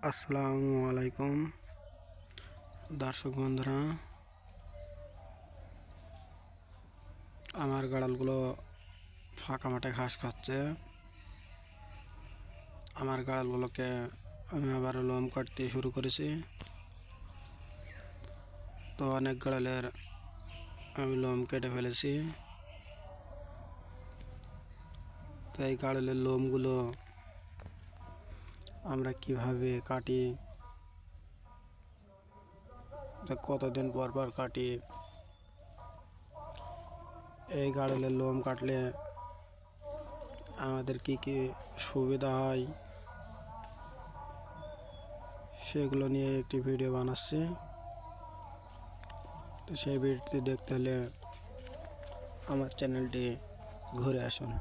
আসসালামু আলাইকুম দর্শক বন্ধুরা, আমার গাড়ালগুলো ফাঁকা মাঠে ঘাস খাচ্ছে। আমার গাড়ালগুলোকে আমি আবারও লোম কাটতে শুরু করেছি। তো অনেক গাড়ালের আমি লোম কেটে ফেলেছি। তো এই গাড়ালের লোমগুলো আমরা কিভাবে কাটি, কতদিন পর পর কাটি, এই গাড়ালের লোম কাটলে আমাদের কি কি সুবিধা হয় সেগুলো নিয়ে একটি ভিডিও বানাচ্ছি। তো সেই ভিডিওটি দেখতে হলে আমার চ্যানেলটি ঘুরে আসুন।